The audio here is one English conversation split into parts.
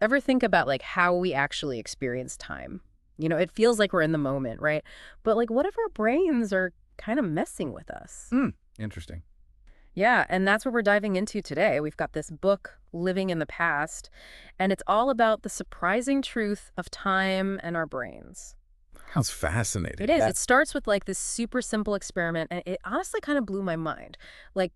Ever think about like how we actually experience time? It feels like we're in the moment, right? But like what if our brains are kind of messing with us? Hmm. Interesting. Yeah, and that's what we're diving into today. We've got this book, Living in the Past, and it's all about the surprising truth of time and our brains. Sounds It fascinating. is. Yeah. It starts with like this super simple experiment, and it honestly kind of blew my mind. Like,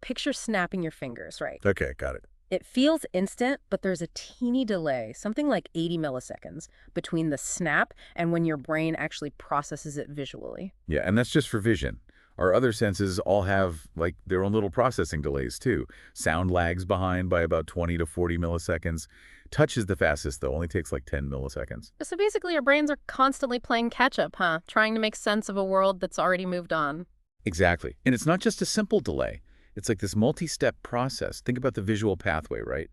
picture snapping your fingers, right? Okay, got it. It feels instant, but there's a teeny delay, something like 80 milliseconds, between the snap and when your brain actually processes it visually. Yeah, and that's just for vision. Our other senses all have like their own little processing delays too. Sound lags behind by about 20 to 40 milliseconds. Touch is the fastest though, only takes like 10 milliseconds. So basically, our brains are constantly playing catch up, huh? Trying to make sense of a world that's already moved on. Exactly. And it's not just a simple delay. It's like this multi-step process. Think about the visual pathway, right?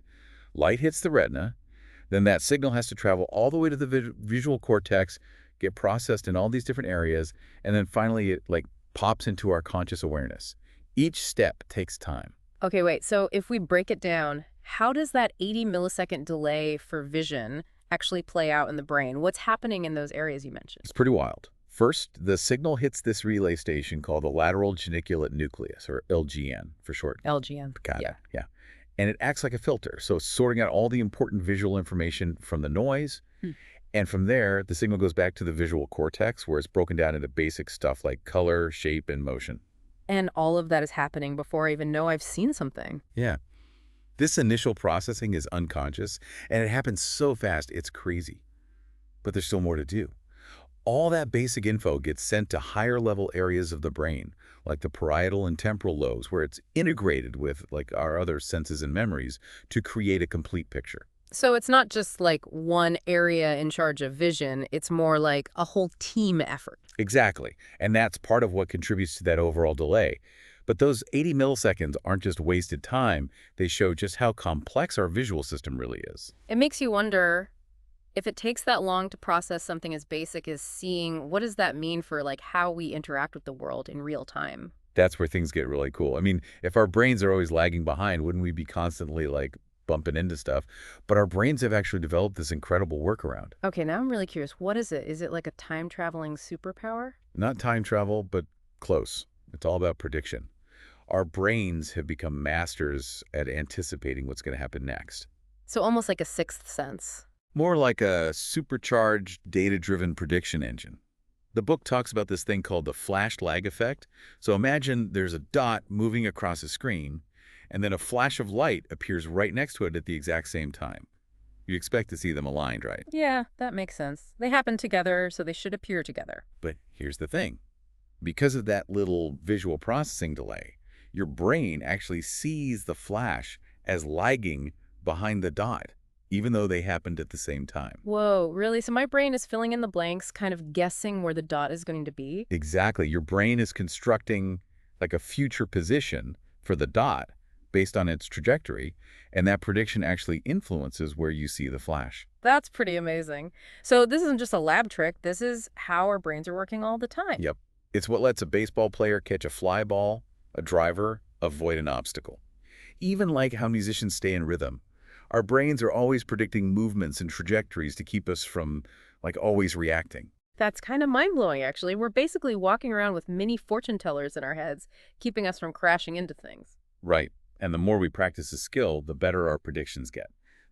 Light hits the retina, then that signal has to travel all the way to the visual cortex, get processed in all these different areas, and then finally it like pops into our conscious awareness. Each step takes time. Okay, wait. So if we break it down, how does that 80 millisecond delay for vision actually play out in the brain? What's happening in those areas you mentioned? It's pretty wild. First, the signal hits this relay station called the lateral geniculate nucleus, or LGN for short. LGN. Got it. Yeah. Yeah. And it acts like a filter. So it's sorting out all the important visual information from the noise. Hmm. And from there, the signal goes back to the visual cortex where it's broken down into basic stuff like color, shape, and motion. And all of that is happening before I even know I've seen something. Yeah. This initial processing is unconscious, and it happens so fast, it's crazy. But there's still more to do. All that basic info gets sent to higher level areas of the brain, like the parietal and temporal lobes, where it's integrated with like our other senses and memories to create a complete picture. So it's not just like one area in charge of vision, it's more like a whole team effort. Exactly. And that's part of what contributes to that overall delay. But those 80 milliseconds aren't just wasted time, they show just how complex our visual system really is. It makes you wonder if it takes that long to process something as basic as seeing, what does that mean for like how we interact with the world in real time? That's where things get really cool. I mean, if our brains are always lagging behind, wouldn't we be constantly like bumping into stuff? But our brains have actually developed this incredible workaround. Okay, now I'm really curious. What is it? Is it like a time traveling superpower? Not time travel, but close. It's all about prediction. Our brains have become masters at anticipating what's going to happen next. So almost like a sixth sense. More like a supercharged, data-driven prediction engine. The book talks about this thing called the flash lag effect. So imagine there's a dot moving across a screen, and then a flash of light appears right next to it at the exact same time. You expect to see them aligned, right? Yeah, that makes sense. They happen together, so they should appear together. But here's the thing. Because of that little visual processing delay, your brain actually sees the flash as lagging behind the dot, even though they happened at the same time. Whoa, really? So my brain is filling in the blanks, kind of guessing where the dot is going to be? Exactly. Your brain is constructing like a future position for the dot based on its trajectory, and that prediction actually influences where you see the flash. That's pretty amazing. So this isn't just a lab trick. This is how our brains are working all the time. Yep. It's what lets a baseball player catch a fly ball, a driver avoid an obstacle. Even like how musicians stay in rhythm. Our brains are always predicting movements and trajectories to keep us from like always reacting. That's kind of mind-blowing, actually. We're basically walking around with mini fortune tellers in our heads, keeping us from crashing into things. Right. And the more we practice a skill, the better our predictions get.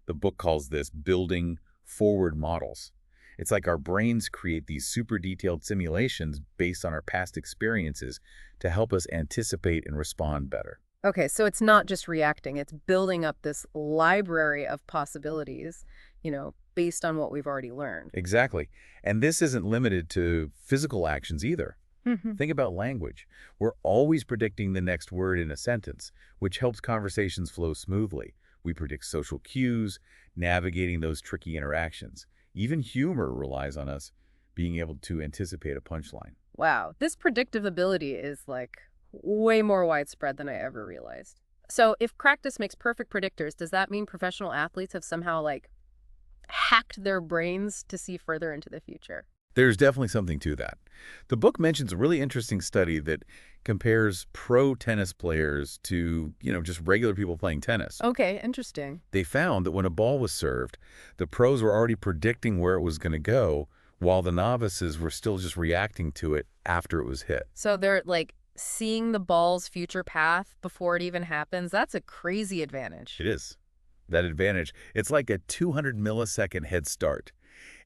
The book calls this building forward models. It's like our brains create these super detailed simulations based on our past experiences to help us anticipate and respond better. Okay, so it's not just reacting, it's building up this library of possibilities, based on what we've already learned. Exactly. And this isn't limited to physical actions either. Hmm. Think about language. We're always predicting the next word in a sentence, which helps conversations flow smoothly. We predict social cues, navigating those tricky interactions. Even humor relies on us being able to anticipate a punchline. Wow, this predictive ability is like way more widespread than I ever realized. So if practice makes perfect predictors, does that mean professional athletes have somehow like hacked their brains to see further into the future? There's definitely something to that. The book mentions a really interesting study that compares pro tennis players to, just regular people playing tennis. Okay, interesting. They found that when a ball was served, the pros were already predicting where it was going to go, while the novices were still just reacting to it after it was hit. So they're like seeing the ball's future path before it even happens. That's a crazy advantage. It is. That advantage, it's like a 200 millisecond head start.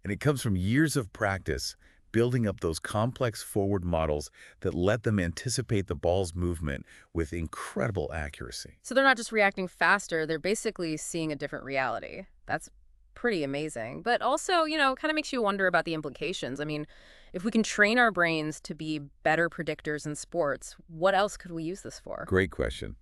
And it comes from years of practice, building up those complex forward models that let them anticipate the ball's movement with incredible accuracy. So they're not just reacting faster, they're basically seeing a different reality. That's pretty amazing. But also, kind of makes you wonder about the implications. I mean, if we can train our brains to be better predictors in sports, what else could we use this for? Great question.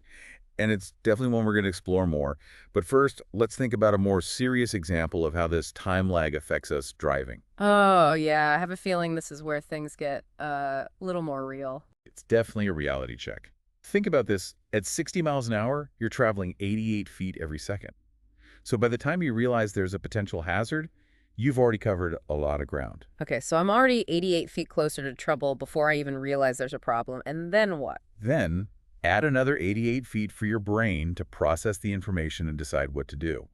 And it's definitely one we're going to explore more. But first, let's think about a more serious example of how this time lag affects us driving. Oh, yeah, I have a feeling this is where things get a little more real. It's definitely a reality check. Think about this. At 60 miles an hour, you're traveling 88 feet every second. So by the time you realize there's a potential hazard, you've already covered a lot of ground. Okay, so I'm already 88 feet closer to trouble before I even realize there's a problem. And then what? Then, add another 88 feet for your brain to process the information and decide what to do.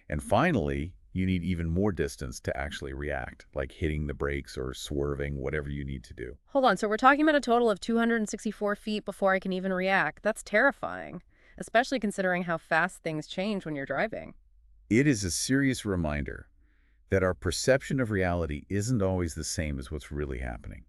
And finally, you need even more distance to actually react, like hitting the brakes or swerving, whatever you need to do. Hold on, so we're talking about a total of 264 feet before I can even react. That's terrifying, especially considering how fast things change when you're driving. It is a serious reminder that our perception of reality isn't always the same as what's really happening.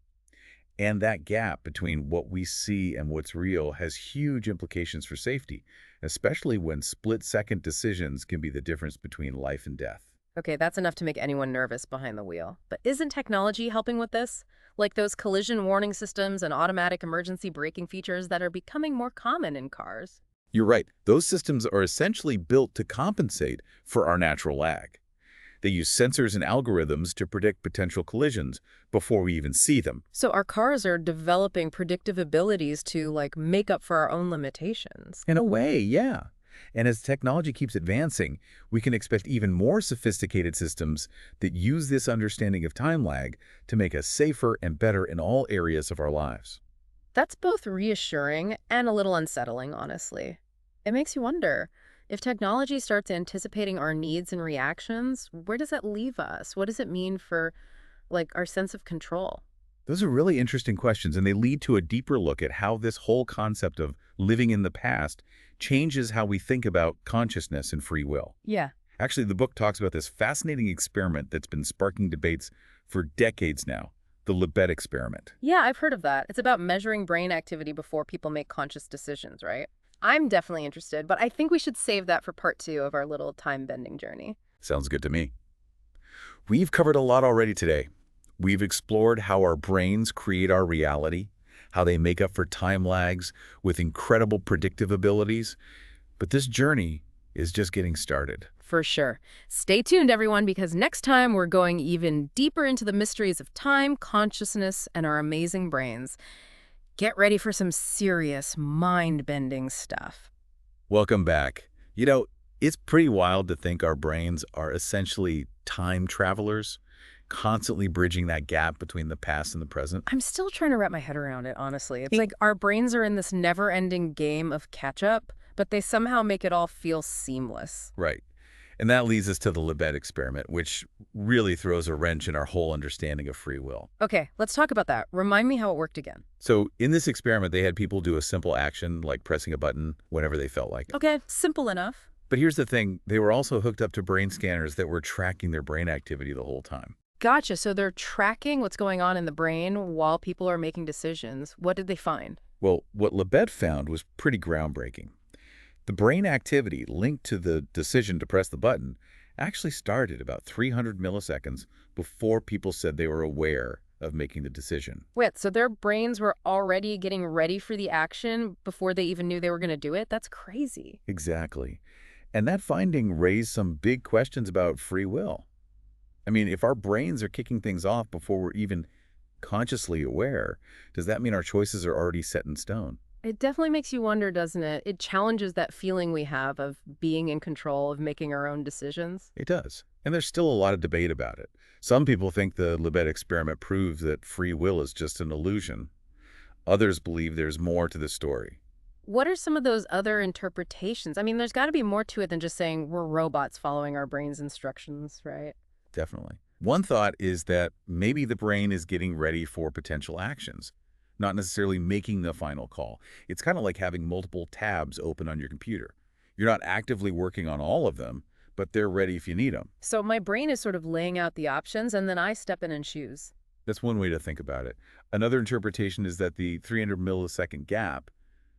And that gap between what we see and what's real has huge implications for safety, especially when split-second decisions can be the difference between life and death. Okay, that's enough to make anyone nervous behind the wheel. But isn't technology helping with this? Like those collision warning systems and automatic emergency braking features that are becoming more common in cars. You're right. Those systems are essentially built to compensate for our natural lag. They use sensors and algorithms to predict potential collisions before we even see them. So our cars are developing predictive abilities to, like, make up for our own limitations. In a way, yeah. And as technology keeps advancing, we can expect even more sophisticated systems that use this understanding of time lag to make us safer and better in all areas of our lives. That's both reassuring and a little unsettling, honestly. It makes you wonder, if technology starts anticipating our needs and reactions, where does that leave us? What does it mean for, like, our sense of control? Those are really interesting questions, and they lead to a deeper look at how this whole concept of living in the past changes how we think about consciousness and free will. Yeah. Actually, the book talks about this fascinating experiment that's been sparking debates for decades now, the Libet experiment. Yeah, I've heard of that. It's about measuring brain activity before people make conscious decisions, right? I'm definitely interested, but I think we should save that for part 2 of our little time-bending journey. Sounds good to me. We've covered a lot already today. We've explored how our brains create our reality, how they make up for time lags with incredible predictive abilities. But this journey is just getting started. For sure. Stay tuned, everyone, because next time we're going even deeper into the mysteries of time, consciousness, and our amazing brains. Get ready for some serious, mind-bending stuff. Welcome back. It's pretty wild to think our brains are essentially time travelers, constantly bridging that gap between the past and the present. I'm still trying to wrap my head around it, honestly. It's like our brains are in this never-ending game of catch-up, but they somehow make it all feel seamless. Right. And that leads us to the Libet experiment, which really throws a wrench in our whole understanding of free will. Okay, let's talk about that. Remind me how it worked again. So in this experiment, they had people do a simple action like pressing a button whenever they felt like it. Okay, simple enough. But here's the thing. They were also hooked up to brain scanners that were tracking their brain activity the whole time. Gotcha. So they're tracking what's going on in the brain while people are making decisions. What did they find? Well, what Libet found was pretty groundbreaking. The brain activity linked to the decision to press the button actually started about 300 milliseconds before people said they were aware of making the decision. Wait, so their brains were already getting ready for the action before they even knew they were going to do it? That's crazy. Exactly. And that finding raised some big questions about free will. I mean, if our brains are kicking things off before we're even consciously aware, does that mean our choices are already set in stone? It definitely makes you wonder, doesn't it? It challenges that feeling we have of being in control, of making our own decisions. It does. And there's still a lot of debate about it. Some people think the Libet experiment proves that free will is just an illusion. Others believe there's more to the story. What are some of those other interpretations? I mean, there's got to be more to it than just saying we're robots following our brain's instructions, right? Definitely. One thought is that maybe the brain is getting ready for potential actions, not necessarily making the final call. It's kind of like having multiple tabs open on your computer. You're not actively working on all of them, but they're ready if you need them. So my brain is sort of laying out the options, and then I step in and choose. That's one way to think about it. Another interpretation is that the 300 millisecond gap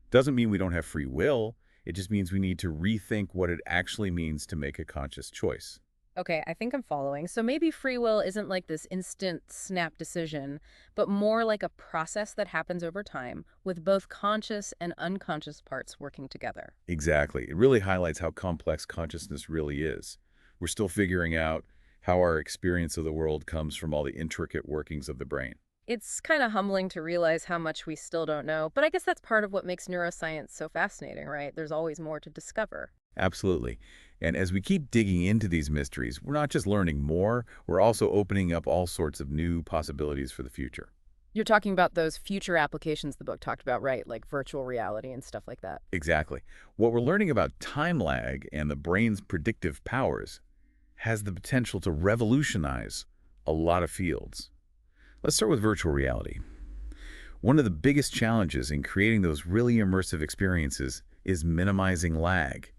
doesn't mean we don't have free will. It just means we need to rethink what it actually means to make a conscious choice. Okay, I think I'm following. So maybe free will isn't like this instant snap decision, but more like a process that happens over time with both conscious and unconscious parts working together. Exactly. It really highlights how complex consciousness really is. We're still figuring out how our experience of the world comes from all the intricate workings of the brain. It's kind of humbling to realize how much we still don't know, but I guess that's part of what makes neuroscience so fascinating, right? There's always more to discover. Absolutely. And as we keep digging into these mysteries, we're not just learning more, we're also opening up all sorts of new possibilities for the future. You're talking about those future applications the book talked about, right? Like virtual reality and stuff like that. Exactly. What we're learning about time lag and the brain's predictive powers has the potential to revolutionize a lot of fields. Let's start with virtual reality. One of the biggest challenges in creating those really immersive experiences is minimizing lag,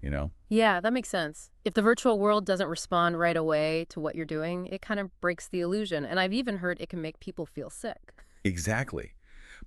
you know? Yeah, that makes sense. If the virtual world doesn't respond right away to what you're doing, it kind of breaks the illusion. And I've even heard it can make people feel sick. Exactly.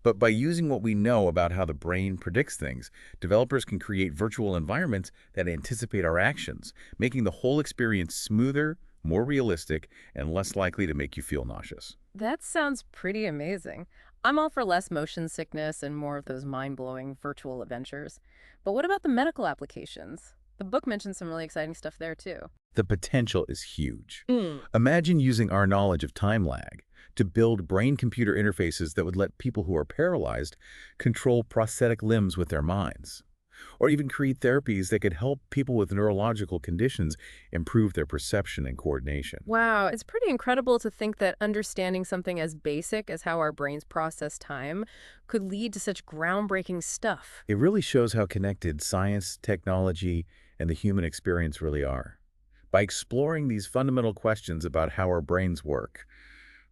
But by using what we know about how the brain predicts things, developers can create virtual environments that anticipate our actions, making the whole experience smoother, more realistic, and less likely to make you feel nauseous. That sounds pretty amazing. I'm all for less motion sickness and more of those mind-blowing virtual adventures. But what about the medical applications? The book mentions some really exciting stuff there too. The potential is huge. Mm. Imagine using our knowledge of time lag to build brain-computer interfaces that would let people who are paralyzed control prosthetic limbs with their minds, or even create therapies that could help people with neurological conditions improve their perception and coordination. Wow, it's pretty incredible to think that understanding something as basic as how our brains process time could lead to such groundbreaking stuff. It really shows how connected science, technology, and the human experience really are. By exploring these fundamental questions about how our brains work,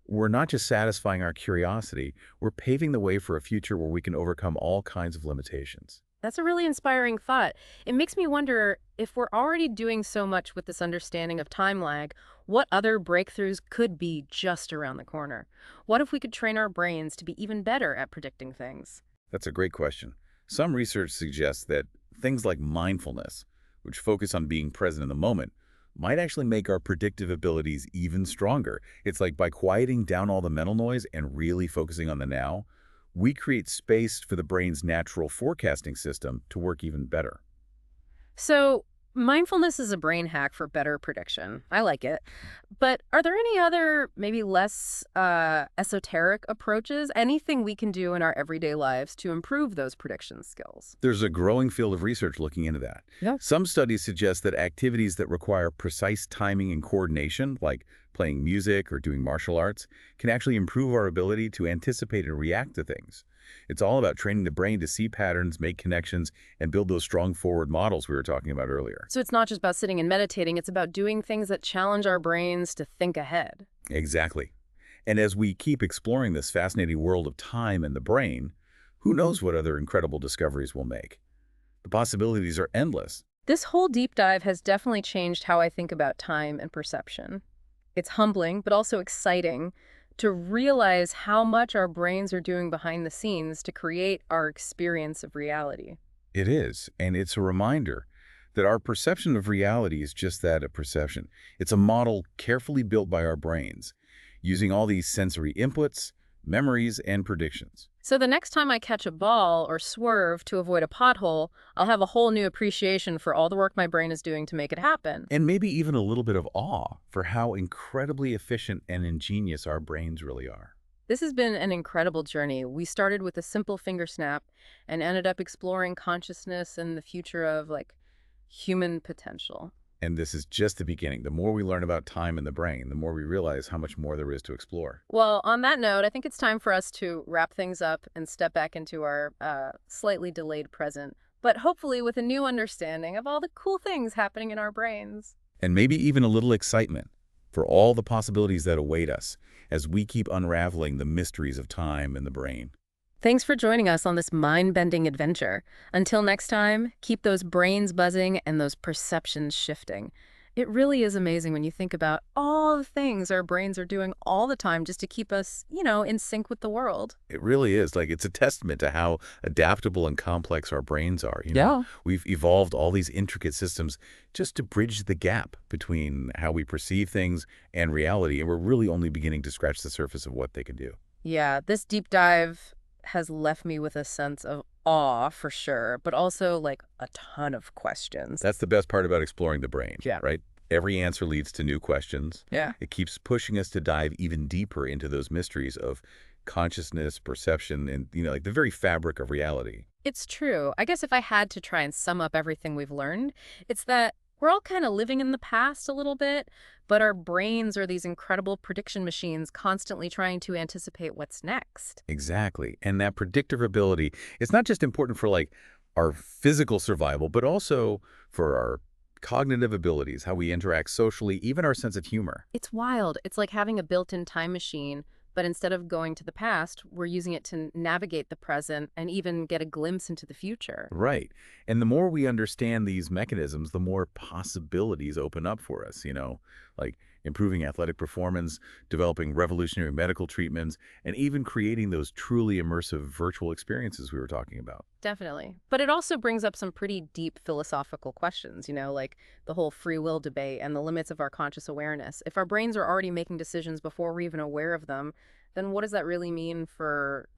we're not just satisfying our curiosity, we're paving the way for a future where we can overcome all kinds of limitations. That's a really inspiring thought. It makes me wonder if we're already doing so much with this understanding of time lag, what other breakthroughs could be just around the corner? What if we could train our brains to be even better at predicting things? That's a great question. Some research suggests that things like mindfulness, which focus on being present in the moment, might actually make our predictive abilities even stronger. It's like by quieting down all the mental noise and really focusing on the now, we create space for the brain's natural forecasting system to work even better. So, mindfulness is a brain hack for better prediction. I like it. But are there any other, maybe less esoteric approaches? Anything we can do in our everyday lives to improve those prediction skills? There's a growing field of research looking into that. Yeah. Some studies suggest that activities that require precise timing and coordination, like playing music or doing martial arts, can actually improve our ability to anticipate and react to things. It's all about training the brain to see patterns, make connections, and build those strong forward models we were talking about earlier. So it's not just about sitting and meditating, it's about doing things that challenge our brains to think ahead. Exactly. And as we keep exploring this fascinating world of time and the brain, who knows what other incredible discoveries we'll make? The possibilities are endless. This whole deep dive has definitely changed how I think about time and perception. It's humbling, but also exciting to realize how much our brains are doing behind the scenes to create our experience of reality. It is, and it's a reminder that our perception of reality is just that, a perception. It's a model carefully built by our brains, using all these sensory inputs, memories, and predictions. So the next time I catch a ball or swerve to avoid a pothole, I'll have a whole new appreciation for all the work my brain is doing to make it happen. And maybe even a little bit of awe for how incredibly efficient and ingenious our brains really are. This has been an incredible journey. We started with a simple finger snap and ended up exploring consciousness and the future of human potential. And this is just the beginning. The more we learn about time and the brain, the more we realize how much more there is to explore. Well, on that note, I think it's time for us to wrap things up and step back into our slightly delayed present, but hopefully with a new understanding of all the cool things happening in our brains. And maybe even a little excitement for all the possibilities that await us as we keep unraveling the mysteries of time and the brain. Thanks for joining us on this mind-bending adventure. Until next time, keep those brains buzzing and those perceptions shifting. It really is amazing when you think about all the things our brains are doing all the time just to keep us, in sync with the world. It really is. It's a testament to how adaptable and complex our brains are. Yeah. We've evolved all these intricate systems just to bridge the gap between how we perceive things and reality. And we're really only beginning to scratch the surface of what they can do. Yeah, this deep dive has left me with a sense of awe for sure, but also a ton of questions. That's the best part about exploring the brain, Yeah. right? Every answer leads to new questions. Yeah. It keeps pushing us to dive even deeper into those mysteries of consciousness, perception, and, the very fabric of reality. It's true. I guess if I had to try and sum up everything we've learned, it's that we're all kind of living in the past a little bit, but our brains are these incredible prediction machines constantly trying to anticipate what's next. Exactly. And that predictive ability, it's not just important for our physical survival, but also for our cognitive abilities, how we interact socially, even our sense of humor. It's wild. It's like having a built-in time machine, but instead of going to the past, we're using it to navigate the present and even get a glimpse into the future. Right. And the more we understand these mechanisms, the more possibilities open up for us, like improving athletic performance, developing revolutionary medical treatments, and even creating those truly immersive virtual experiences we were talking about. Definitely. But it also brings up some pretty deep philosophical questions, like the whole free will debate and the limits of our conscious awareness. If our brains are already making decisions before we're even aware of them, then what does that really mean for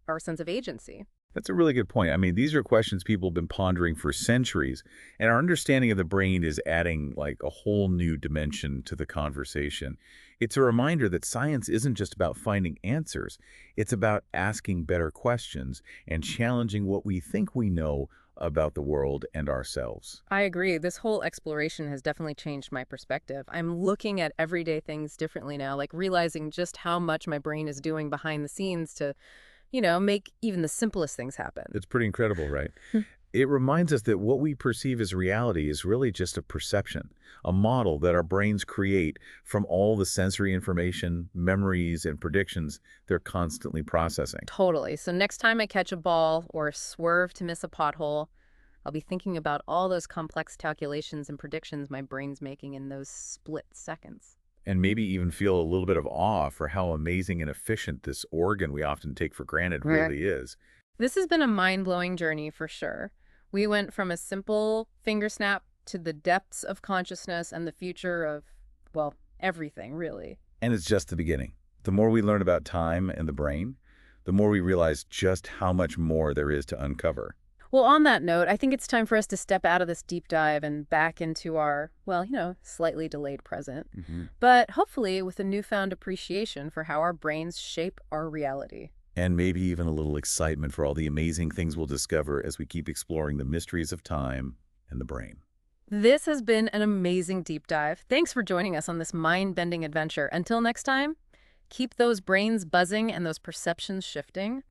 our sense of agency? That's a really good point. I mean, these are questions people have been pondering for centuries, and our understanding of the brain is adding a whole new dimension to the conversation. It's a reminder that science isn't just about finding answers. It's about asking better questions and challenging what we think we know about the world and ourselves. I agree. This whole exploration has definitely changed my perspective. I'm looking at everyday things differently now, realizing just how much my brain is doing behind the scenes to make even the simplest things happen. It's pretty incredible, right? It reminds us that what we perceive as reality is really just a perception, a model that our brains create from all the sensory information, memories, and predictions they're constantly processing. Totally. So next time I catch a ball or swerve to miss a pothole, I'll be thinking about all those complex calculations and predictions my brain's making in those split seconds. And maybe even feel a little bit of awe for how amazing and efficient this organ we often take for granted Right. really is. This has been a mind-blowing journey for sure. We went from a simple finger snap to the depths of consciousness and the future of, well, everything, really. And it's just the beginning. The more we learn about time and the brain, the more we realize just how much more there is to uncover. Well, on that note, I think it's time for us to step out of this deep dive and back into our, well, slightly delayed present, but hopefully with a newfound appreciation for how our brains shape our reality. And maybe even a little excitement for all the amazing things we'll discover as we keep exploring the mysteries of time and the brain. This has been an amazing deep dive. Thanks for joining us on this mind-bending adventure. Until next time, keep those brains buzzing and those perceptions shifting.